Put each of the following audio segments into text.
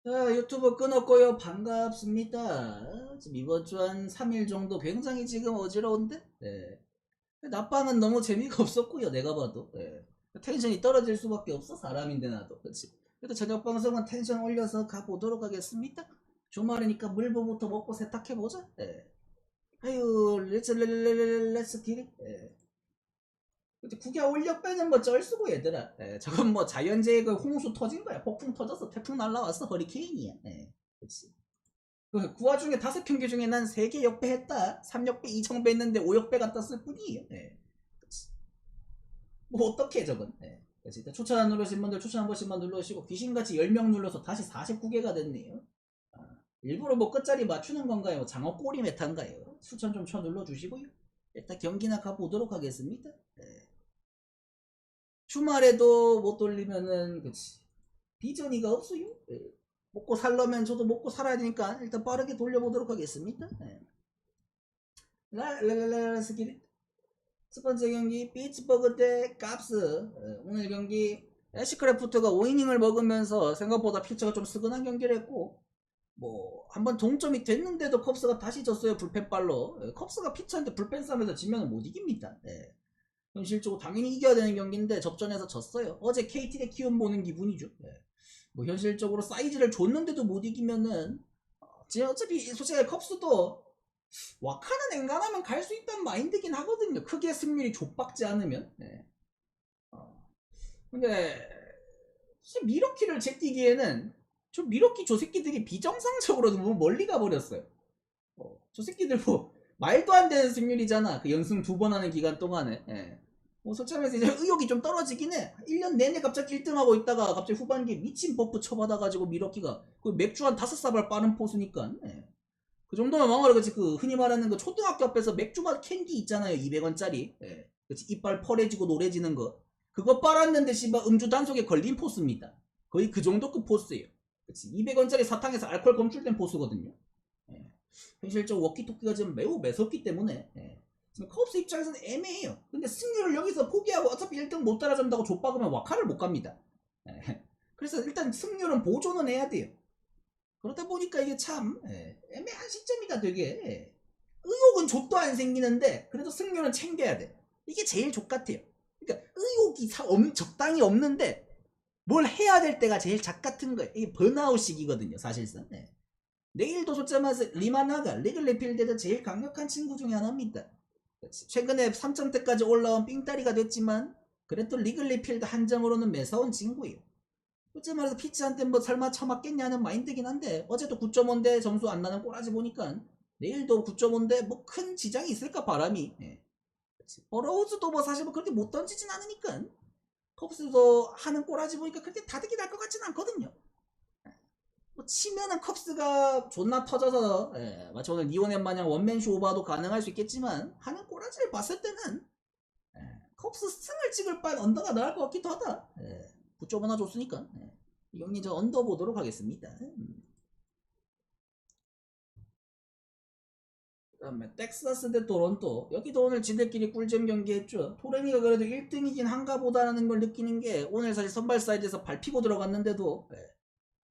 자, 유튜브 끊었고요. 반갑습니다. 지금 이번 주 한 3일 정도 굉장히 지금 어지러운데? 네. 낮방은 너무 재미가 없었고요. 내가 봐도. 네. 텐션이 떨어질 수밖에 없어. 사람인데 나도. 그렇지. 그래도 저녁 방송은 텐션 올려서 가보도록 하겠습니다. 주말이니까 물부부터 먹고 세탁해보자. 네. 아유, 렛츠 기릿. 네. 국야 올려 빼는 뭐 쩔쓰고 얘들아. 예, 저건 뭐 자연재해 그 홍수 터진 거야. 폭풍 터졌어. 태풍 날라왔어. 허리케인이야. 예, 그렇지. 그 와중에 5경기 중에 난 3개 역배했다. 3역배 2청배 했는데 5역배 갖다 쓸 뿐이에요. 예, 그렇지. 뭐 어떻게 저건. 예, 그렇지. 일단 추천 안 누르신 분들 추천 한 번씩만 눌러주시고 귀신같이 10명 눌러서 다시 49개가 됐네요. 아, 일부러 뭐 끝자리 맞추는 건가요? 장어 꼬리 메타인가요? 추천 좀 쳐 눌러주시고요. 일단 경기나 가보도록 하겠습니다. 예. 주말에도 못 돌리면은 그치 비전이가 없어요. 예. 먹고 살려면 저도 먹고 살아야 되니까 일단 빠르게 돌려보도록 하겠습니다. 예. 라라라라 스킬 첫 번째 경기 피츠버그 대 깝스. 예. 오늘 경기 애쉬크래프트가 5이닝을 먹으면서 생각보다 피처가 좀 스근한 경기를 했고 뭐 한번 동점이 됐는데도 컵스가 다시 졌어요. 불펜발로. 예. 컵스가 피처한테 불펜 싸움에서 지면 못 이깁니다. 예. 현실적으로 당연히 이겨야 되는 경기인데 접전에서 졌어요. 어제 KT 대 키움 보는 기분이죠. 네. 뭐 현실적으로 사이즈를 줬는데도 못 이기면은 어차피 솔직히 컵스도 와카는 엔간하면 갈 수 있다는 마인드긴 하거든요. 크게 승률이 족박지 않으면. 네. 어. 근데 미러키를 제끼기에는 저 미러키 저 새끼들이 비정상적으로 너무 멀리 가버렸어요. 저 새끼들 뭐 말도 안 되는 승률이잖아. 그 연승 2번 하는 기간 동안에. 예. 뭐 솔직하면서 이제 의욕이 좀 떨어지긴 해. 1년 내내 갑자기 1등하고 있다가 갑자기 후반기에 미친 버프 쳐받아가지고 미러키가 그 맥주 한 5사발 빠른 포수니까. 예. 그 정도면 망하라. 그치. 그 흔히 말하는 그 초등학교 앞에서 맥주맛 캔디 있잖아요. 200원짜리. 예. 그치. 이빨 펄해지고 노래지는 거. 그거 빨았는데 씨발 음주 단속에 걸린 포스입니다. 거의 그 정도 그 포스예요. 그치. 200원짜리 사탕에서 알코올 검출된 포스거든요. 예. 현실적 워키토키가 지금 매우 매섭기 때문에 예. 지금 컵스 입장에서는 애매해요. 근데 승률을 여기서 포기하고 어차피 1등 못 따라잡는다고 좆박으면 와카를 못 갑니다. 예. 그래서 일단 승률은 보존은 해야 돼요. 그러다 보니까 이게 참 애매한 시점이다 되게. 의욕은 족도 안 생기는데 그래도 승률은 챙겨야 돼. 이게 제일 족 같아요. 그러니까 의욕이 적당히 없는데 뭘 해야 될 때가 제일 작 같은 거예요. 이게 번아웃 시기거든요 사실상. 내일도 솔직하면서 리마나가 리글리필드에서 제일 강력한 친구 중에 하나입니다. 최근에 3점대까지 올라온 삥따리가 됐지만 그래도 리글리필드 한 점으로는 매서운 친구예요. 솔직히 말해서 피치한테 뭐 설마 처맞겠냐는 마인드긴 한데 어제도 9.5인데 점수 안 나는 꼬라지 보니까 내일도 9.5인데 뭐 큰 지장이 있을까 바람이. 버러우즈도 뭐 사실 뭐 그렇게 못 던지진 않으니까 컵스도 하는 꼬라지 보니까 그렇게 다득이 날 것 같진 않거든요. 뭐 치면은 컵스가 존나 터져서 마치 오늘 니오넨 마냥 원맨쇼 오버도 가능할 수 있겠지만 하는 꼬라지를 봤을 때는 컵스 승을 찍을 바엔 언더가 나을 것 같기도 하다. 9점 하나 줬으니까 이 경기 저 언더 보도록 하겠습니다. 그다음에 텍사스 대 토론토. 여기도 오늘 지들끼리 꿀잼 경기 했죠. 토레미가 그래도 1등이긴 한가 보다라는 걸 느끼는 게 오늘 사실 선발 사이드에서 밟히고 들어갔는데도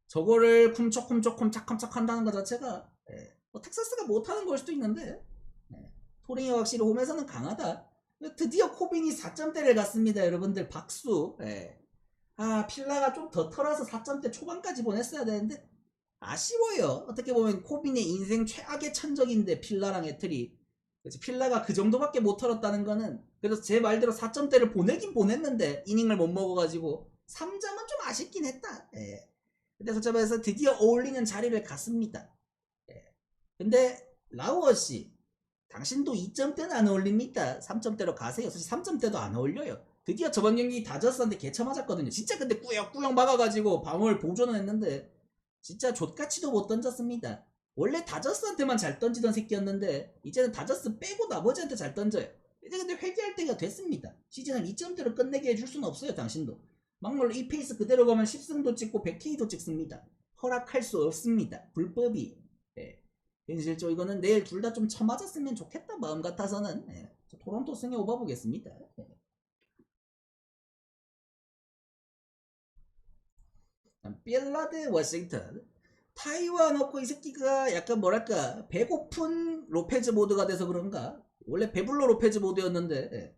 저거를 쿰척쿰척 한다는 것 자체가 뭐 텍사스가 못하는 걸 수도 있는데 토링이 확실히 홈에서는 강하다. 드디어 코빈이 4점대를 갔습니다. 여러분들 박수. 아 필라가 좀 더 털어서 4점대 초반까지 보냈어야 되는데 아쉬워요. 어떻게 보면 코빈의 인생 최악의 천적인데 필라랑 애틀이 필라가 그 정도밖에 못 털었다는 거는 그래서 제 말대로 4점대를 보내긴 보냈는데 이닝을 못 먹어가지고 3점은 좀 아쉽긴 했다. 근데 솔직해서 드디어 어울리는 자리를 갔습니다. 근데 라우어씨 당신도 2점대는 안 어울립니다. 3점대로 가세요. 사실 3점대도 안 어울려요. 드디어 저번 경기 다저스한테 개쳐 맞았거든요. 진짜 근데 꾸역꾸역 막아가지고 방어를 보존을 했는데 진짜 족같이도 못 던졌습니다. 원래 다저스한테만 잘 던지던 새끼였는데 이제는 다저스 빼고 나머지한테 잘 던져요. 이제 근데 회개할 때가 됐습니다. 시즌을 2점대로 끝내게 해줄 수는 없어요. 당신도. 막말로 이 페이스 그대로 가면 10승도 찍고 100K도 찍습니다. 허락할 수 없습니다. 불법이. 현실적으로 이거는 내일 둘 다 좀 쳐맞았으면 좋겠다 마음 같아서는 토론토 승에 오버보겠습니다. 빌라 대 워싱턴. 타이와 넣고 이 새끼가 약간 뭐랄까 배고픈 로페즈 모드가 돼서 그런가 원래 배불러 로페즈 모드였는데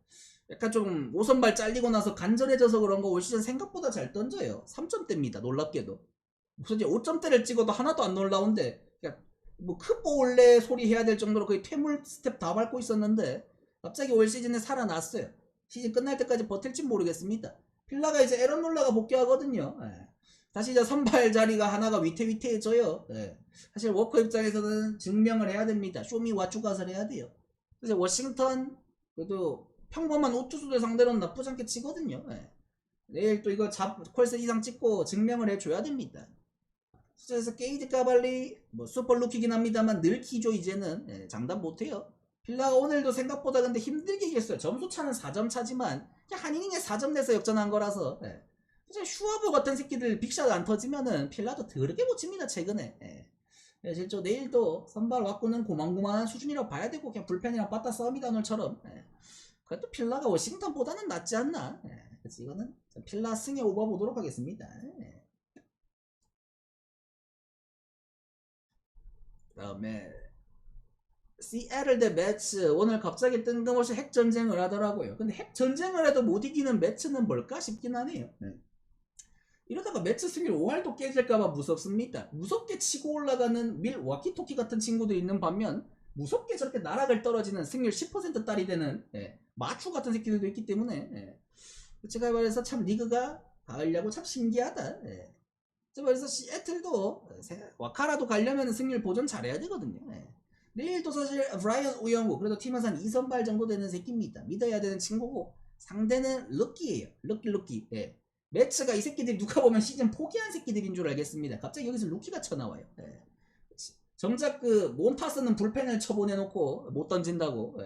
약간 좀 오선발 잘리고 나서 간절해져서 그런가 올 시즌 생각보다 잘 던져요. 3점대입니다. 놀랍게도 무슨 이제 5점대를 찍어도 하나도 안 놀라운데 뭐 크볼레 소리 해야 될 정도로 거의 퇴물 스텝 다 밟고 있었는데 갑자기 올 시즌에 살아났어요. 시즌 끝날 때까지 버틸지 모르겠습니다. 필라가 이제 에런 롤라가 복귀하거든요. 다시 이제 선발 자리가 하나가 위태위태해져요. 사실 워커 입장에서는 증명을 해야 됩니다. 쇼미 와추가설 해야 돼요. 그래서 워싱턴 그래도 평범한 우투수들 상대로는 나쁘지 않게 치거든요. 내일 또 이거 콜셋 이상 찍고 증명을 해줘야 됩니다. 그래서 게이지 까발리 뭐 슈퍼 루키긴 합니다만 늘 키죠 이제는. 장담 못해요. 필라가 오늘도 생각보다 근데 힘들게 이겼어요. 점수 차는 4점 차지만 한 이닝에 4점 내서 역전한 거라서 슈아버 같은 새끼들 빅샷 안 터지면은 필라도 더럽게 못 칩니다 최근에. 실제 내일도 선발 왔고는 고만고만한 수준이라고 봐야 되고 그냥 불펜이랑 빠따 싸움이다 오늘처럼. 그래도 필라가 워싱턴보다는 낫지 않나. 그래서 이거는 필라 승에 오버 보도록 하겠습니다. 그다음에 시애틀 대 매츠 오늘 갑자기 뜬금없이 핵전쟁을 하더라고요. 근데 핵전쟁을 해도 못 이기는 매츠는 뭘까 싶긴 하네요. 이러다가 매츠 승률 5할도 깨질까봐 무섭습니다. 무섭게 치고 올라가는 밀 와키토키 같은 친구도 있는 반면 무섭게 저렇게 나락을 떨어지는 승률 10% 딸이 되는 마추 같은 새끼들도 있기 때문에 제가 말해서 참 리그가 가을 야구 참 신기하다. 그래서 시애틀도 와카라도 가려면 승률 보존 잘해야 되거든요. 내일도 사실 브라이언 우영우 그래도 팀에서 한 2선발 정도 되는 새끼입니다. 믿어야 되는 친구고 상대는 럭키예요. 럭키. 매츠가 이 새끼들이 누가 보면 시즌 포기한 새끼들인 줄 알겠습니다. 갑자기 여기서 루키가 쳐나와요. 정작 그 몬타스는 불펜을 쳐보내놓고 못 던진다고.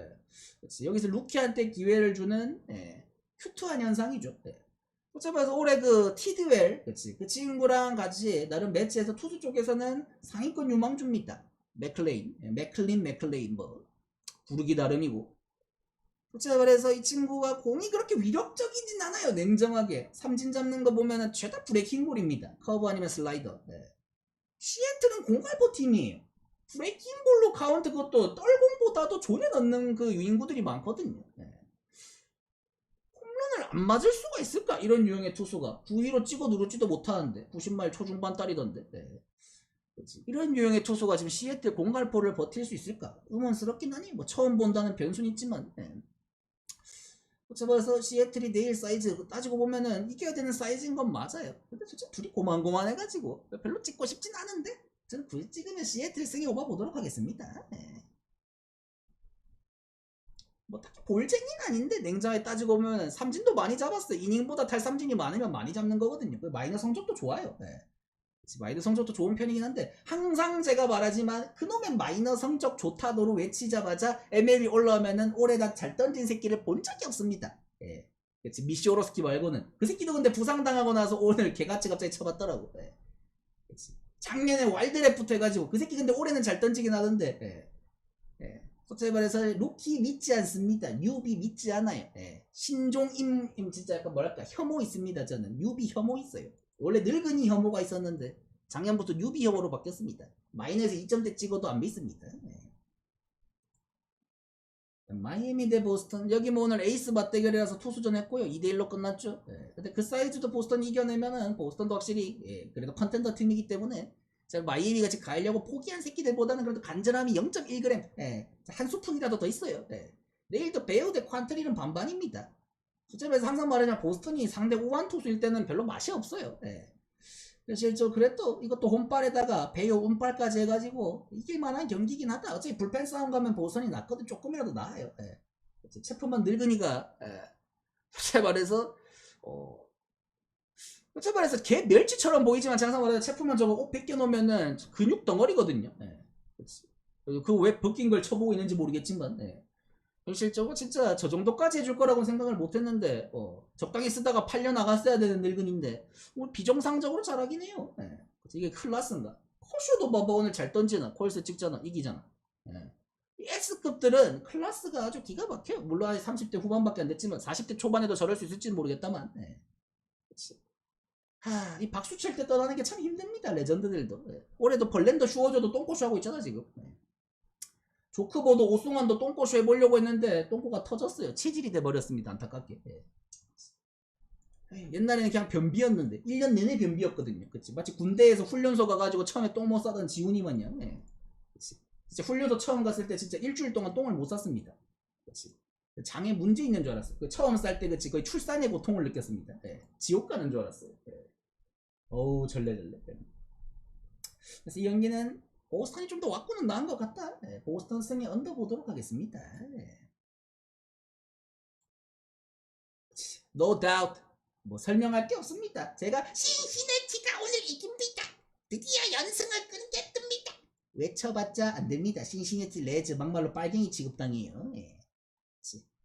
여기서 루키한테 기회를 주는 큐트한 현상이죠. 어차피 올해 그 티드웰 그 친구랑 같이 나름 매치에서 투수 쪽에서는 상위권 유망주입니다. 맥클린 뭐 부르기 나름이고. 그래서 이 친구가 공이 그렇게 위력적이진 않아요. 냉정하게 삼진 잡는 거 보면은 죄다 브레이킹볼입니다. 커브 아니면 슬라이더. 시애틀은 공갈포 팀이에요. 브레이킹볼로 카운트 그것도 떨공보다도 존에 넣는 그 유인구들이 많거든요. 홈런을 안 맞을 수가 있을까? 이런 유형의 투수가 9위로 찍어 누르지도 못하는데 90마일 초중반 딸이던데. 이런 유형의 투수가 지금 시애틀 공갈포를 버틸 수 있을까? 의문스럽긴 하니 뭐 처음 본다는 변수는 있지만. 그래서 시애틀이 내일 사이즈 따지고 보면은 이겨야 되는 사이즈인 건 맞아요. 근데 솔직히 둘이 고만고만해가지고 별로 찍고 싶진 않은데 저는 굳이 찍으면 시애틀 승에 오버 보도록 하겠습니다. 뭐 딱히 볼쟁이는 아닌데 냉정하게 따지고 보면 삼진도 많이 잡았어요. 이닝보다 탈삼진이 많으면 많이 잡는 거거든요. 마이너 성적도 좋아요. 마이너 성적도 좋은 편이긴 한데 항상 제가 말하지만 그놈의 마이너 성적 좋다도로 외치자마자 MLB 올라오면은 올해 다 잘 던진 새끼를 본 적이 없습니다. 그치 미시오로스키 말고는. 그 새끼도 근데 부상당하고 나서 오늘 개같이 갑자기 쳐봤더라고. 그치. 작년에 와일드래프트 해가지고 그 새끼 근데 올해는 잘 던지긴 하던데. 솔직히 말해서 루키 믿지 않습니다. 뉴비 믿지 않아요. 신종임 진짜 약간 뭐랄까 혐오 있습니다. 저는 뉴비 혐오 있어요. 원래 늙은이 혐오가 있었는데 작년부터 뉴비 혐오로 바뀌었습니다. 마이너에서 2점대 찍어도 안 믿습니다. 마이애미 대 보스턴 여기 뭐 오늘 에이스 맞대결이라서 투수전 했고요. 2대1로 끝났죠. 근데 그 사이즈도 보스턴이 이겨내면은 보스턴도 확실히 그래도 컨텐더 팀이기 때문에 제가 마이애미가 지금 가려고 포기한 새끼들보다는 그래도 간절함이 0.1g 한 스푼이라도 더 있어요. 내일도 베우 대 퀀트리는 반반입니다. 수점에서 항상 말하자면 보스턴이 상대 우완 투수일 때는 별로 맛이 없어요. 그래서 그래도 이것도 홈발에다가 베어 운발까지 해가지고 이길만한 경기긴 하다. 어차피 불펜 싸움 가면 보스턴이 낫거든. 조금이라도 나아요. 체프만 늙은이가 솔직히 말해서 솔직히 말해서 개 멸치처럼 보이지만 항상 말해서 체프만 저거 옷 벗겨놓으면은 근육 덩어리거든요. 그 왜 벗긴 걸 쳐보고 있는지 모르겠지만 실적으로 진짜 저 정도까지 해줄 거라고 생각을 못했는데 적당히 쓰다가 팔려 나갔어야 되는 늙은인데 오늘 비정상적으로 잘하긴 해요. 이게 클라스인가? 커쇼도 봐봐 오늘 잘 던지나 콜스 찍잖아 이기잖아. S급들은 클라스가 아주 기가 막혀요. 물론 30대 후반밖에 안 됐지만 40대 초반에도 저럴 수 있을지는 모르겠다만 이 박수 칠 때 떠나는 게 참 힘듭니다. 레전드들도. 올해도 벌렌더 슈워저도 똥꼬쇼 하고 있잖아 지금. 조크보도 오승환도 똥꼬쇼 해보려고 했는데 똥꼬가 터졌어요. 체질이 돼버렸습니다. 안타깝게. 옛날에는 그냥 변비였는데 1년 내내 변비였거든요. 그치? 마치 군대에서 훈련소 가가지고 처음에 똥 못 싸던 지훈이 마냥. 그치? 진짜 훈련소 처음 갔을 때 진짜 일주일 동안 똥을 못 쌌습니다. 그치? 장에 문제 있는 줄 알았어요. 처음 쌀 때 그치? 거의 출산의 고통을 느꼈습니다. 지옥 가는 줄 알았어요. 어우 절레절레. 그래서 이 연기는 보스턴이 좀 더 왔고는 나은 것 같다. 보스턴 승에 얹어보도록 하겠습니다. No doubt. 뭐 설명할 게 없습니다. 제가 신시내티가 오늘 이깁니다. 드디어 연승을 끊겠습니다. 외쳐봤자 안됩니다. 신시내티 레즈 막말로 빨갱이 취급당해요.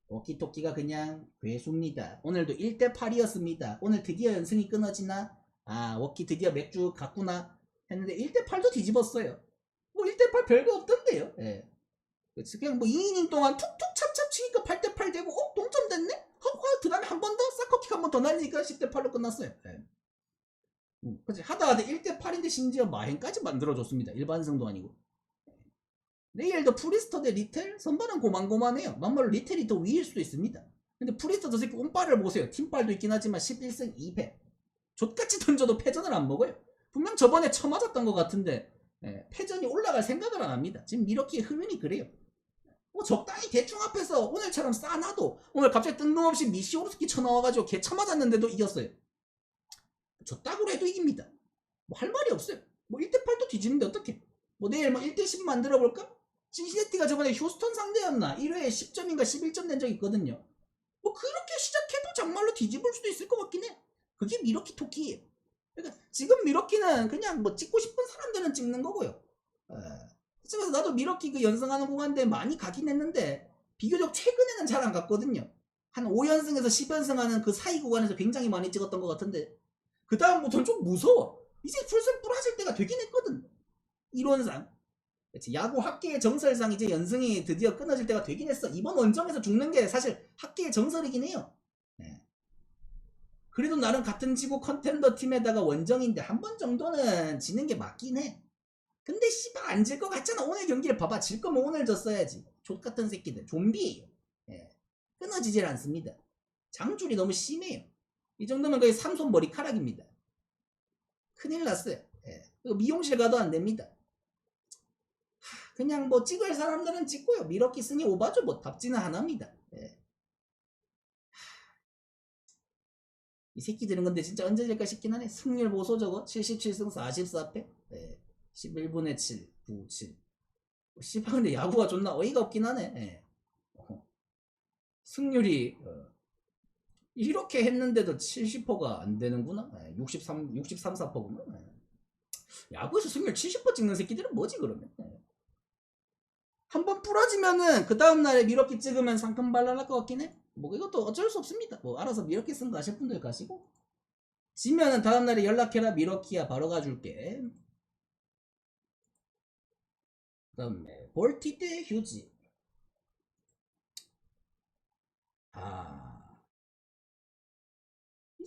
워키토키가 그냥 괴수입니다. 오늘도 1대8이었습니다. 오늘 드디어 연승이 끊어지나? 워키 드디어 맥주 갔구나 했는데 1대8도 뒤집었어요. 뭐 1대8 별거 없던데요. 그냥 뭐 2이닝 동안 툭툭 찹찹 치니까 8대8 되고 동점 됐네? 그 다음에 한 번 더 사커킥 한 번 더 날리니까 10대8로 끝났어요. 그치? 하다 1대8인데 심지어 마행까지 만들어줬습니다. 일반승도 아니고. 내일도 프리스터 대 리텔? 선발은 고만고만해요. 막말로 리텔이 더 위일 수도 있습니다. 근데 프리스터 저 새끼 운빨을 보세요. 팀빨도 있긴 하지만 11승 2패. 족같이 던져도 패전을 안 먹어요. 분명 저번에 쳐맞았던 것 같은데 패전이 올라갈 생각을 안 합니다. 지금 미러키의 흐름이 그래요. 뭐 적당히 대충 앞에서 오늘처럼 싸놔도 오늘 갑자기 뜬금없이 미시오르스키 쳐나와가지고 개 쳐맞았는데도 이겼어요. 졌다고 해도 이깁니다. 뭐 할 말이 없어요. 뭐 1대8도 뒤지는데 어떡해. 뭐 내일 뭐 1대10 만들어볼까? 신시내티가 저번에 휴스턴 상대였나? 1회에 10점인가 11점 낸 적이 있거든요. 뭐 그렇게 시작해도 정말로 뒤집을 수도 있을 것 같긴 해. 그게 미러키 토끼예요. 그러니까 지금 미러키는 그냥 뭐 찍고 싶은 사람들은 찍는 거고요. 그래서 나도 미러키 그 연승하는 구간대 많이 가긴 했는데 비교적 최근에는 잘 안 갔거든요. 한 5연승에서 10연승 하는 그 사이 구간에서 굉장히 많이 찍었던 것 같은데 그 다음부터는 좀 무서워. 이제 슬슬 뿌라질 때가 되긴 했거든. 이론상. 그치, 야구 학계의 정설상 이제 연승이 드디어 끊어질 때가 되긴 했어. 이번 원정에서 죽는 게 사실 학계의 정설이긴 해요. 그래도 나름 같은 지구 컨텐더 팀에다가 원정인데 한 번 정도는 지는 게 맞긴 해. 근데 씨발 안 질 것 같잖아. 오늘 경기를 봐봐. 질 거면 오늘 졌어야지. 족같은 새끼들. 좀비예요. 끊어지질 않습니다. 장줄이 너무 심해요. 이 정도면 거의 삼손 머리카락입니다. 큰일 났어요. 미용실 가도 안 됩니다. 그냥 뭐 찍을 사람들은 찍고요. 미러키 쓰니 오바죠. 뭐 답지는 하나입니다. 이 새끼들은 근데 진짜 언제 질까 싶긴 하네. 승률 보소 저거 77승 44패 11분의 7 9 7 씨발 근데 야구가 존나 어이가 없긴 하네. 승률이 이렇게 했는데도 70%가 안 되는구나. 63, 4%구나. 야구에서 승률 70% 찍는 새끼들은 뭐지 그러면? 한번 부러지면은 그 다음날에 미러키 찍으면 상큼 발랄할 것 같긴 해. 뭐 이것도 어쩔 수 없습니다. 뭐 알아서 미러키 쓴 거 아실 분들 가시고 지면은 다음날에 연락해라 미러키야 바로 가줄게. 그 다음에 볼티 대 휴지.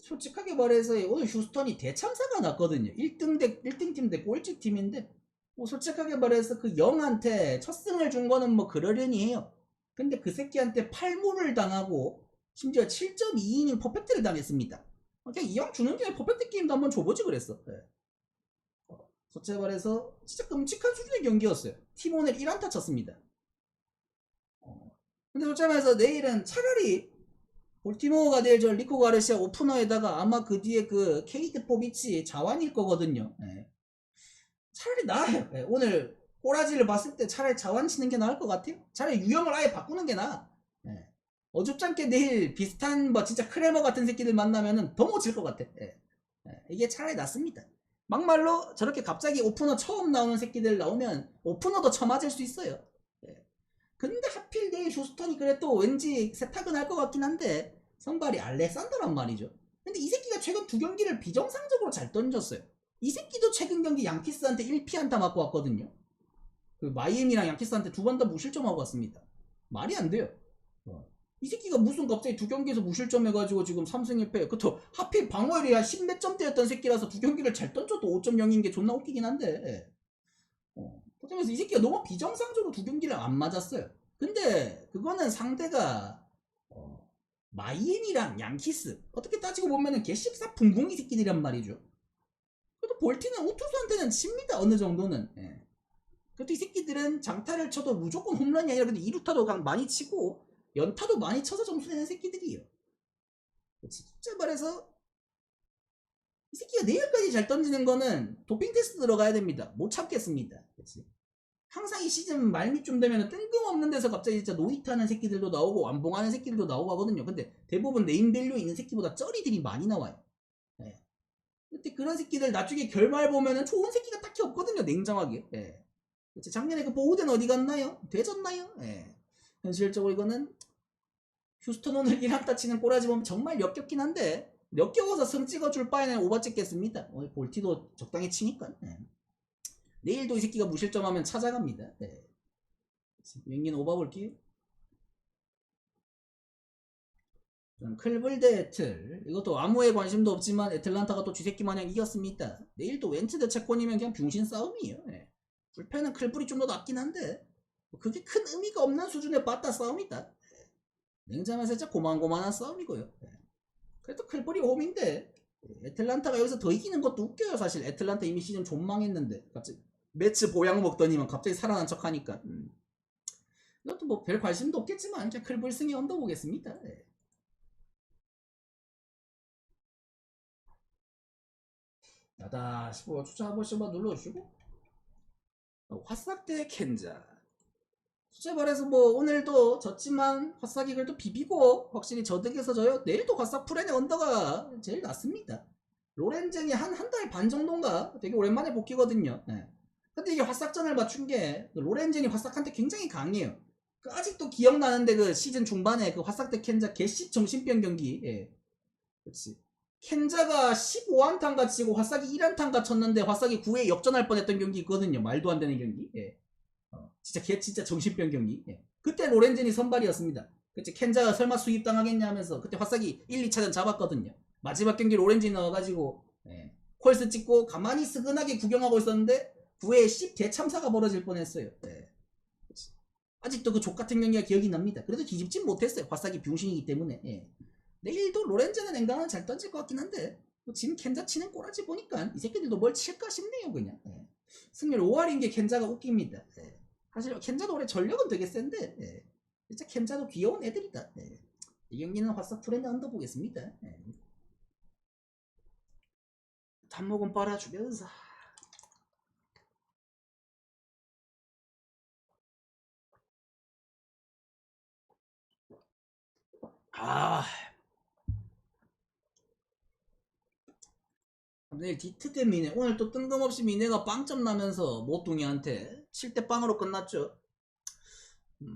솔직하게 말해서 오늘 휴스턴이 대참사가 났거든요. 1등 팀 대 꼴찌 팀인데 뭐 솔직하게 말해서 그 영한테 첫 승을 준 거는 뭐 그러려니 해요. 근데 그 새끼한테 8무를 당하고 심지어 7.2이닝 퍼펙트를 당했습니다. 그냥 이 형 주는 김에 퍼펙트 게임도 한번 줘보지 그랬어. 솔직히 말해서 진짜 끔찍한 수준의 경기였어요. 팀 오늘 1안타 쳤습니다. 근데 솔직히 말해서 내일은 차라리 볼티모어가 내일 저 리코 가르시아 오프너에다가 아마 그 뒤에 그 케이트 포비치 자완일 거거든요. 차라리 나아요. 오늘 꼬라지를 봤을 때 차라리 자완 치는 게 나을 것 같아요. 차라리 유형을 아예 바꾸는 게 나아. 어줍잖게 내일 비슷한 뭐 진짜 크레머 같은 새끼들 만나면은 더 못 칠 것 같아. 이게 차라리 낫습니다. 막말로 저렇게 갑자기 오프너 처음 나오는 새끼들 나오면 오프너도 쳐맞을 수 있어요. 근데 하필 내일 휴스턴이 그래 또 왠지 세탁은 할 것 같긴 한데 선발이 알렉산더란 말이죠. 근데 이 새끼가 최근 두 경기를 비정상적으로 잘 던졌어요. 이 새끼도 최근 경기 양키스한테 1피안타 맞고 왔거든요. 그 마이애미랑 양키스한테 두 번 다 무실점하고 왔습니다. 말이 안 돼요. 이 새끼가 무슨 갑자기 두 경기에서 무실점 해가지고 지금 3승 1패. 그렇죠. 하필 방어율이 한 10몇 점대였던 새끼라서 두 경기를 잘 던져도 5.0인 게 존나 웃기긴 한데. 그러면서 이 새끼가 너무 비정상적으로 두 경기를 안 맞았어요. 근데 그거는 상대가 마이애미랑 양키스 어떻게 따지고 보면은 개십사 붕붕이 새끼들이란 말이죠. 그래도 볼티는 우투수한테는 칩니다. 어느 정도는. 예. 그래도 이 새끼들은 장타를 쳐도 무조건 홈런이 아니라 근데 2루타도 많이 치고 연타도 많이 쳐서 점수 내는 새끼들이에요. 진짜 말해서 이 새끼가 내일까지 잘 던지는 거는 도핑 테스트 들어가야 됩니다. 못 참겠습니다. 그치? 항상 이 시즌 말미쯤 되면 뜬금없는 데서 갑자기 진짜 노히트하는 새끼들도 나오고 완봉하는 새끼들도 나오고 하거든요. 근데 대부분 네임밸류 있는 새끼보다 쩌리들이 많이 나와요. 예. 근데 그런 새끼들 나중에 결말 보면은 좋은 새끼가 딱히 없거든요. 냉정하게. 예. 그치? 작년에 그 보우덴 어디 갔나요? 되졌나요? 예. 현실적으로 이거는 휴스턴 오늘 1안타 치는 꼬라지 보면 정말 역겹긴 한데 역겨워서 승 찍어줄 바에는 오버 찍겠습니다. 볼티도 적당히 치니까. 예. 내일도 이 새끼가 무실점하면 찾아갑니다. 네. 여기는 오버 볼게요. 클블 대 애틀. 이것도 아무의 관심도 없지만 애틀란타가 또 쥐새끼 마냥 이겼습니다. 내일도 웬트 대 채권이면 그냥 병신 싸움이에요. 네. 불펜은 클블이 좀 더 낫긴 한데 그게 큰 의미가 없는 수준의 바따 싸움이다. 네. 냉정해서 진짜 고만고만한 싸움이고요. 네. 그래도 클블이 홈인데 애틀란타가 여기서 더 이기는 것도 웃겨요. 사실 애틀란타 이미 시즌 좀 망했는데 갑자기 매치 보양 먹더니만 갑자기 살아난 척 하니까. 이것도 뭐 별 관심도 없겠지만 그냥 클불승이 얹어보겠습니다. 네. 나다 싶어 추천 한 번씩만 눌러주시고. 화싹 대 켄자. 솔직히 말해서 뭐 오늘도 졌지만 화싹이 그래도 비비고 확실히 저득에서 져요. 내일도 화싹 프렌의 언더가 제일 낫습니다. 로렌젠이 한 달 반 정도인가 되게 오랜만에 복귀거든요. 네. 근데 이게 화싹전을 맞춘 게 로렌젠이 화싹한테 굉장히 강해요. 그 아직도 기억나는데 그 시즌 중반에 그 화싹 대 켄자 개씹 정신병 경기. 예. 그렇지. 켄자가 15안타인가 치고 화싹이 1안타인가 쳤는데 화싹이 9회 역전할 뻔했던 경기 있거든요. 말도 안 되는 경기. 예. 진짜 정신병 경기. 예. 그때 로렌젠이 선발이었습니다. 그치. 켄자가 설마 수입당하겠냐 하면서 그때 화싹이 1, 2차전 잡았거든요. 마지막 경기 로렌젠이 넣어가지고 예. 콜스 찍고 가만히 스근하게 구경하고 있었는데 9회에 10 대참사가 벌어질 뻔했어요. 예. 아직도 그 족같은 경기가 기억이 납니다. 그래도 뒤집진 못했어요. 화싹이 병신이기 때문에. 예. 내일도 로렌젠은 앵간은 잘 던질 것 같긴 한데 뭐 지금 켄자 치는 꼬라지 보니까 이 새끼들도 뭘 칠까 싶네요. 그냥. 예. 승률 5할인 게 켄자가 웃깁니다. 예. 사실 켄자도 올해 전력은 되게 센데 예. 진짜 켄자도 귀여운 애들이다. 예. 이 경기는 화싹 트렌드 언더 보겠습니다. 예. 단목은 빨아주면서 내일 디트 대 미네. 오늘 또 뜬금없이 미네가 빵점 나면서 모뚱이한테 7대 빵으로 끝났죠.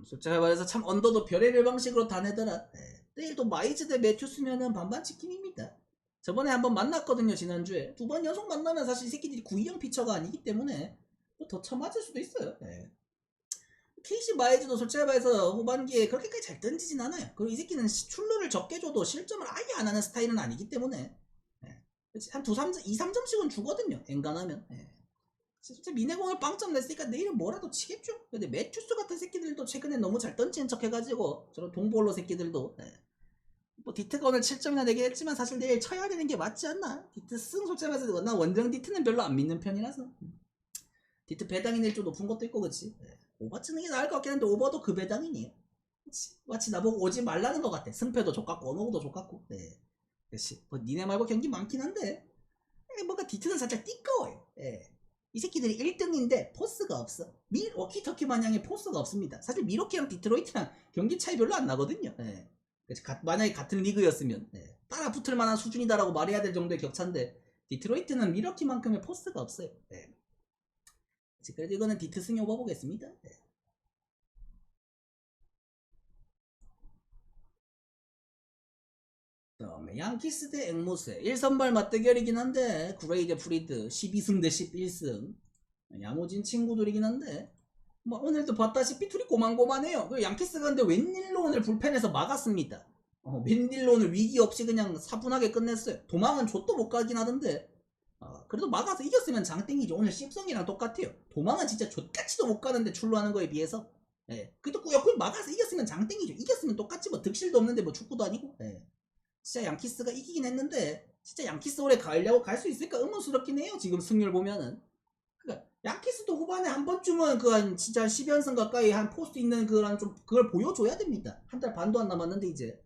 솔직히 말해서 참 언더도 별의별 방식으로 다 내더라. 네. 내일도 마이즈 대 매튜스면은 반반 치킨입니다. 저번에 한번 만났거든요. 지난주에 2번 연속 만나면 사실 이 새끼들이 구이형 피처가 아니기 때문에 더 쳐맞을 수도 있어요. 네. KC 마이즈도 솔직히 말해서 후반기에 그렇게까지 잘 던지진 않아요. 그리고 이 새끼는 출루를 적게 줘도 실점을 아예 안 하는 스타일은 아니기 때문에 한 2, 3점씩은 주거든요. 엔간하면. 진짜 미네공을 빵점 냈으니까 내일은 뭐라도 치겠죠. 근데 매튜스 같은 새끼들도 최근에 너무 잘 던지는 척 해가지고 저런 동볼로 새끼들도 뭐 디트가 오늘 7점이나 내긴 했지만 사실 내일 쳐야 되는 게 맞지 않나. 디트 승 솔직히 말해서 나 원정 디트는 별로 안 믿는 편이라서 디트 배당이 내일 좀 높은 것도 있고 그치. 오버 치는 게 나을 것 같긴 한데 오버도 그 배당이니 마치 나보고 오지 말라는 것 같아. 승패도 족같고 어노도 족같고. 그치. 뭐 니네 말고 경기 많긴 한데 뭔가 디트는 살짝 띠꺼워요. 이 새끼들이 1등인데 포스가 없어. 워키터키 마냥의 포스가 없습니다. 사실 미러키랑 디트로이트랑 경기 차이 별로 안 나거든요. 만약에 같은 리그였으면 따라 붙을 만한 수준이다라고 말해야 될 정도의 격차인데 디트로이트는 미러키만큼의 포스가 없어요. 그래도 이거는 디트 승이 오버 보겠습니다. 양키스 대 앵모스 1선발 맞대결이긴 한데 구레이 대 프리드 12승 대 11승 야무진 친구들이긴 한데 뭐 오늘도 봤다시피 둘이 고만고만해요. 그 양키스가 근데 웬일로 오늘 불펜에서 막았습니다. 웬일로 오늘 위기 없이 그냥 사분하게 끝냈어요. 도망은 좆도 못 가긴 하던데 그래도 막아서 이겼으면 장땡이죠. 오늘 씹성이랑 똑같아요. 도망은 진짜 좆같이도 못 가는데 출루하는 거에 비해서 그래도 꾸역꾸역 막아서 이겼으면 장땡이죠. 이겼으면 똑같지 뭐 득실도 없는데 뭐 축구도 아니고 진짜 양키스가 이기긴 했는데 진짜 양키스 올해 가려고 갈 수 있을까 의문스럽긴 해요. 지금 승률 보면은 그러니까 양키스도 후반에 한 번쯤은 그 진짜 10연승 가까이 한 포스트 있는 그런 좀 그걸 보여줘야 됩니다. 한 달 반도 안 남았는데 이제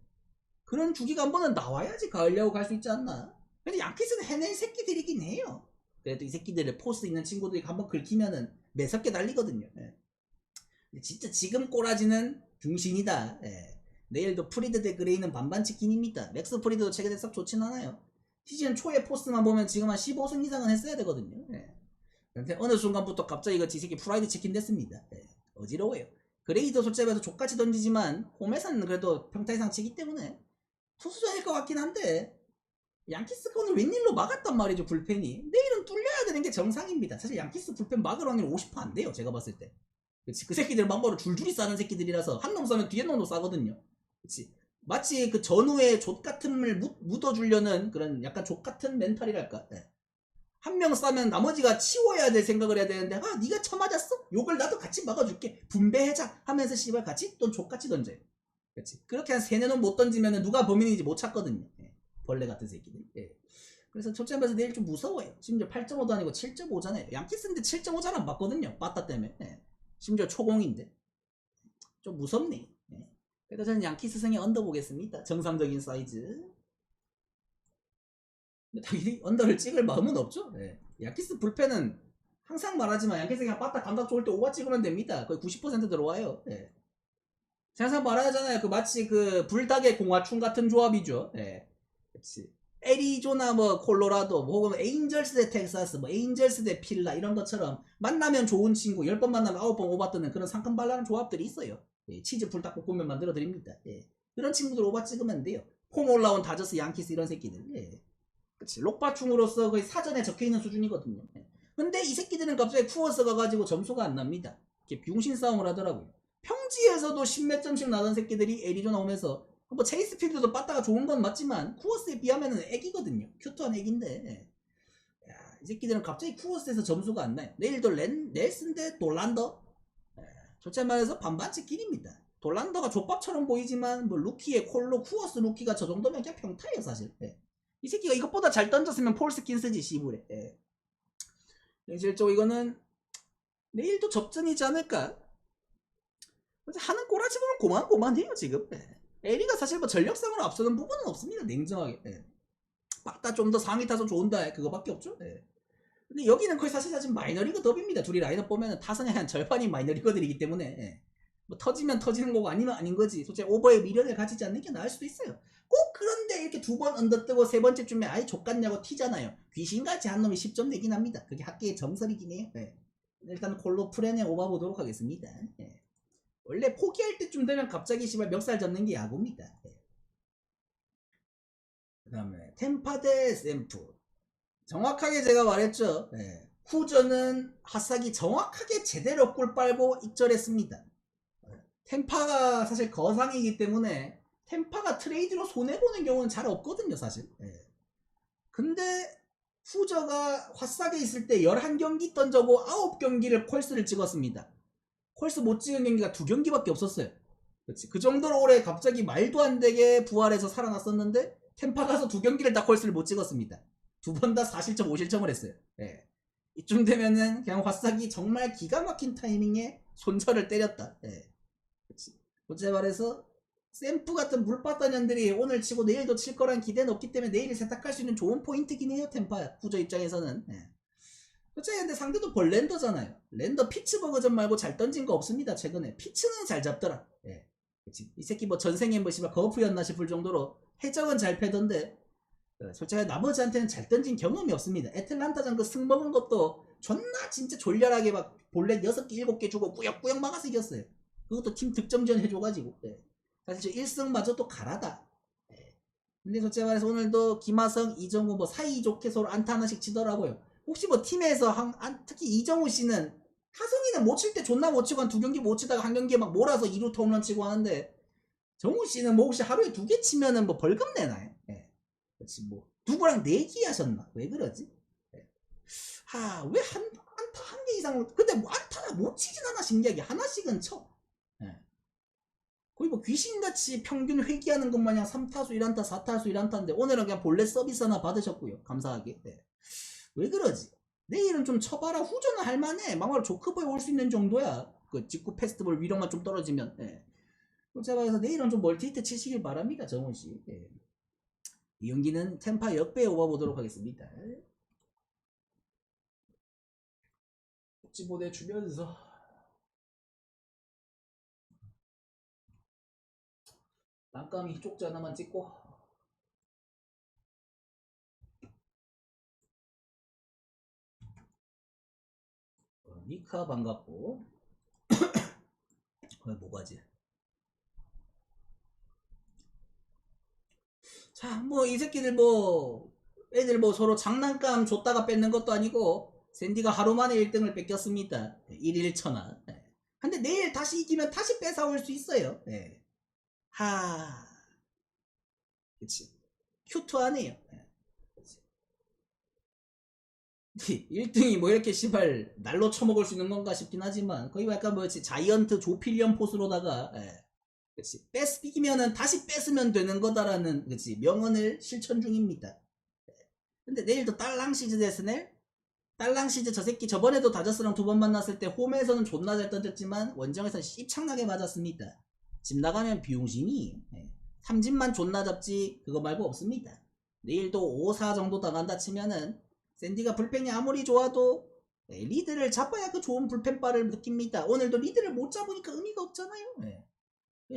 그런 주기가 한 번은 나와야지 가려고 갈 수 있지 않나. 근데 양키스는 해낸 새끼들이긴 해요. 그래도 이 새끼들을 포스 있는 친구들이 한번 긁히면은 매섭게 날리거든요. 진짜 지금 꼬라지는 중신이다. 내일도 프리드 대 그레이는 반반 치킨입니다. 맥스 프리드도 최근에 썩 좋진 않아요. 시즌 초에 포스만 보면 지금 한 15승 이상은 했어야 되거든요. 근데 어느 순간부터 갑자기 이거 지새끼 프라이드 치킨 됐습니다. 어지러워요. 그레이도 솔직히 말해서 족같이 던지지만 홈에서는 그래도 평타 이상 치기 때문에 투수전일 것 같긴 한데 양키스가 오늘 웬일로 막았단 말이죠. 불펜이 내일은 뚫려야 되는 게 정상입니다. 사실 양키스 불펜 막을 확률 50%안 돼요. 제가 봤을 때 그치 그 새끼들 막바로 줄줄이 싸는 새끼들이라서 한 놈 싸면 뒤에 놈도 싸거든요. 그치 마치 그 전후에 족같음을 묻어주려는 그런 약간 족같은 멘탈이랄까. 한 명 싸면 나머지가 치워야 될 생각을 해야 되는데 네가 쳐맞았어? 욕을 나도 같이 막아줄게 분배해자 하면서 씨발 같이 또 족같이 던져요. 그렇지 그렇게 한 3-4놈 못 던지면 누가 범인인지 못 찾거든요. 벌레 같은 새끼들. 그래서 첫째 면에서 내일 좀 무서워요. 심지어 8.5도 아니고 7.5잖아요. 양키스인데 7.5 잘 안 받거든요. 빠따 때문에. 심지어 초공인데 좀 무섭네. 그래서 저는 양키스 승에 언더 보겠습니다. 정상적인 사이즈. 당연히 언더를 찍을 마음은 없죠. 양키스 불펜은 항상 말하지만 양키스 그냥 빠딱 감각 좋을 때 오버 찍으면 됩니다. 거의 90% 들어와요. 항상 말하잖아요. 그 마치 그 불닭의 공화충 같은 조합이죠. 그렇지. 애리조나 뭐 콜로라도 뭐 혹은 에인절스 대 텍사스 뭐 에인절스 대 필라 이런 것처럼 만나면 좋은 친구 10번 만나면 9번 오바 뜨는 그런 상큼발랄한 조합들이 있어요. 치즈 불닭볶음면 만들어 드립니다. 그런 친구들 오바 찍으면 돼요. 폼 올라온 다저스 양키스 이런 새끼들. 그치 록바충으로서 거의 사전에 적혀있는 수준이거든요. 근데 이 새끼들은 갑자기 쿠어스 가가지고 점수가 안 납니다. 이렇게 병신 싸움을 하더라고요. 평지에서도 10몇 점씩 나던 새끼들이 애리조나 오면서 뭐 체이스 필드도 빠따가 좋은 건 맞지만 쿠어스에 비하면은 애기거든요. 큐트한 애기인데 이 새끼들은 갑자기 쿠어스에서 점수가 안 나요. 내일도 넬슨 대 돌란더. 솔직히 말해서 반반씩 길입니다. 돌란더가 족밥처럼 보이지만 뭐 루키의 콜로 쿠어스 루키가 저 정도면 그냥 평타예요 사실. 이 새끼가 이것보다 잘 던졌으면 폴스킨 쓰지 시부레. 실제로 이거는 내일도 접전이지 않을까. 하는 꼬라지 보면 고만해요 지금. 에리가 사실 뭐 전력상으로 앞서는 부분은 없습니다. 냉정하게. 빠따 좀 더 상위 타선 좋은다 그거밖에 없죠. 근데 여기는 거의 사실 지금 마이너리그 더비입니다. 둘이 라인업 보면은 타선의 한 절반이 마이너리거들이기 때문에 뭐 터지면 터지는 거고 아니면 아닌 거지. 솔직히 오버의 미련을 가지지 않는 게 나을 수도 있어요. 꼭 그런데 이렇게 2번 언더 뜨고 3번째쯤에 아예 족같냐고 튀잖아요. 귀신같이 한 놈이 10점 내긴 합니다. 그게 학계의 정설이긴 해요. 일단 콜로 프렌에 오바 보도록 하겠습니다. 원래 포기할 때쯤 되면 갑자기 씨발 멱살 잡는 게 야구입니다. 그 다음에 템파 대 샘프. 정확하게 제가 말했죠. 후전은 핫삭이 정확하게 제대로 꿀 빨고 익절했습니다. 템파가 사실 거상이기 때문에 템파가 트레이드로 손해보는 경우는 잘 없거든요 사실. 근데 후저가 핫삭에 있을 때 11경기 던져고 9경기를 콜스를 찍었습니다. 콜스 못 찍은 경기가 2경기밖에 없었어요. 그렇지. 그 정도로 올해 갑자기 말도 안 되게 부활해서 살아났었는데 템파 가서 2경기를 다 콜스를 못 찍었습니다. 2번 다 4실점 5실점을 했어요. 이쯤 되면은 그냥 화싹이 정말 기가 막힌 타이밍에 손절을 때렸다. 그렇지. 어째 말해서 샘프 같은 물바다년들이 오늘 치고 내일도 칠 거란 기대는 없기 때문에 내일을 세탁할 수 있는 좋은 포인트긴 해요. 템파 후저 입장에서는. 어째 근데 상대도 벌랜더잖아요. 랜더 피츠버그전 말고 잘 던진 거 없습니다. 최근에 피츠는 잘 잡더라. 그치. 이 새끼 뭐 전생에 뭐 씨발 거프였나 싶을 정도로 해적은 잘 패던데 솔직히 나머지한테는 잘 던진 경험이 없습니다. 애틀란타전 그 승 먹은 것도 존나 진짜 졸렬하게 막 볼넷 6개 7개 주고 꾸역꾸역 막아서 이겼어요. 그것도 팀 득점전 해줘가지고. 사실 저 1승마저 또 가라다. 근데 솔직히 말해서 오늘도 김하성, 이정우 뭐 사이좋게 서로 안타 하나씩 치더라고요. 혹시 뭐 팀에서 특히 이정우 씨는 하성이는 못 칠 때 존나 못 치고 한 2경기 못 치다가 한 경기에 막 몰아서 2루타 홈런 치고 하는데 정우 씨는 뭐 혹시 하루에 2개 치면은 뭐 벌금 내나요? 예. 그렇지 뭐 누구랑 내기 하셨나? 왜 그러지? 예. 왜 안타 한 개 이상 근데 뭐 안타 못 치진 않아 신기하게 하나씩은 쳐. 예. 거의 뭐 귀신같이 평균 회귀하는 것 마냥 3타수 1안타 4타수 1안타인데 오늘은 그냥 본래 서비스 하나 받으셨고요. 감사하게. 네. 왜 그러지? 내일은 좀 쳐봐라. 후전은 할만해. 막말 조크보에 올 수 있는 정도야. 그 직구 페스티벌 위력만 좀 떨어지면. 예. 제가 그래서 내일은 좀 멀티히트 치시길 바랍니다. 정훈씨. 예. 이 경기는 템파 역배 오버보도록 하겠습니다. 복지 보내주면서 깜깜이 쪽지 하나만 찍고 니카 반갑고 뭐가지? 자, 뭐 이 새끼들 뭐 애들 뭐 서로 장난감 줬다가 뺏는 것도 아니고 샌디가 하루 만에 1등을 뺏겼습니다. 1일 천하. 네. 근데 내일 다시 이기면 다시 뺏어올 수 있어요. 네. 그치. 큐트하네요. 네. 1등이 뭐 이렇게 시발 날로 쳐먹을 수 있는 건가 싶긴 하지만 거의 약간 뭐지 자이언트 조필리언 포스로다가 그치 이기면은 다시 뺏으면 되는 거다라는 그치 명언을 실천 중입니다. 근데 내일도 딸랑 시즈 데스넬 딸랑 시즈 저 새끼 저번에도 다저스랑 2번 만났을 때 홈에서는 존나 잘 던졌지만 원정에서는 씹창나게 맞았습니다. 집 나가면 비용신이 삼진만 존나 잡지 그거 말고 없습니다. 내일도 5-4 정도 당한다 치면은 샌디가 불펜이 아무리 좋아도 리드를 잡아야 그 좋은 불펜바를 느낍니다. 오늘도 리드를 못 잡으니까 의미가 없잖아요.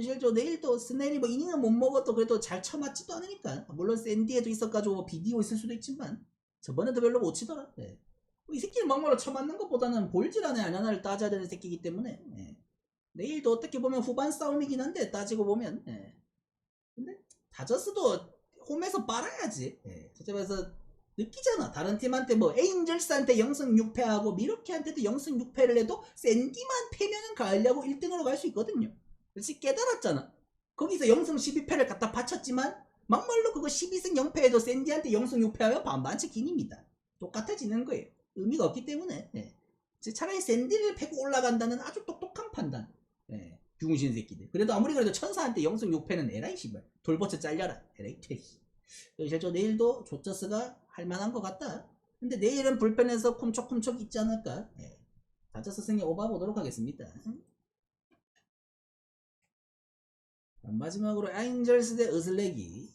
실제로 내일도 스넬이 뭐 이닝은 못 먹어도 그래도 잘 쳐맞지도 않으니까 물론 샌디에도 있어가지고 비디오 있을 수도 있지만 저번에도 별로 못 치더라. 이 새끼를 막말로 쳐맞는 것보다는 볼질하네 안하나를 따져야 되는 새끼이기 때문에 내일도 어떻게 보면 후반 싸움이긴 한데 따지고 보면 근데 다저스도 홈에서 빨아야지. 저점에서 느끼잖아. 다른 팀한테 뭐 에인절스한테 0승 6패하고 미러키한테도 0승 6패를 해도 샌디만 패면은 가려고 1등으로 갈 수 있거든요. 그렇지 깨달았잖아. 거기서 0승 12패를 갖다 바쳤지만 막말로 그거 12승 0패해도 샌디한테 0승 6패하면 반반치 긴입니다. 똑같아지는 거예요. 의미가 없기 때문에 차라리 샌디를 패고 올라간다는 아주 똑똑한 판단. 병신 새끼들. 그래도 아무리 그래도 천사한테 0승 6패는 에라이 씨발 돌버쳐 잘려라 에라이 퇴시. 실제 내일도 조저스가 할만한 것 같다. 근데 내일은 불펜에서 쿰척쿰척 있지 않을까. 다저스 승리 오바 보도록 하겠습니다. 마지막으로 에인절스 대 으슬레기.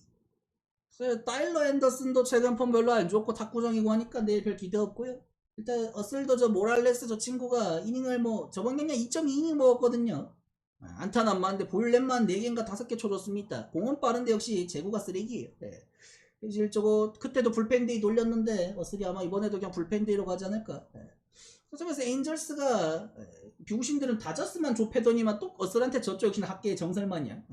타일러 앤더슨도 최근 폼 별로 안 좋고 탁구정이고 하니까 내일 별 기대 없고요. 일단 어슬도 저 모랄레스 저 친구가 이닝을 뭐 저번 경기에 2.2이닝 먹었거든요. 안타는 안 맞는데 볼넷만 4개인가 5개 쳐줬습니다. 공은 빠른데 역시 제구가 쓰레기예요. 실적으로 그때도 불펜데이 돌렸는데 어슬이 아마 이번에도 그냥 불펜데이로 가지 않을까. 그래서 에인절스가 병신들은 다저스만 좁혀더니만 또 어슬한테 저쪽 역시나 학계의 정설마냥.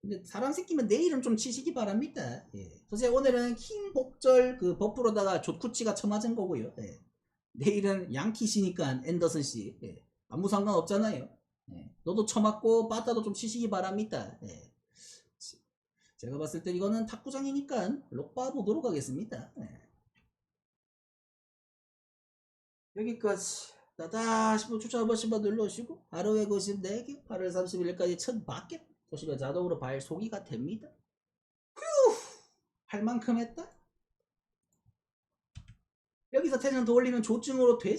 근데 사람 새끼면 내일은 좀 치시기 바랍니다. 사실 오늘은 킹 복절 그 버프로다가 조쿠치가 쳐맞은 거고요. 내일은 양키시니까 앤더슨 씨 아무 상관 없잖아요. 너도 쳐맞고 빠따도 좀 치시기 바랍니다. 제가 봤을 때 이거는 탁구장이니까 록바 보도록 하겠습니다. 여기까지 나다 싶으면 추천 한 번씩만 눌러주시고 하루에 94개 8월 31일까지 1000밖에 보시면 자동으로 발 소기가 됩니다. 휴! 할 만큼 했다? 여기서 텐션 더 올리면 조증으로 되죠?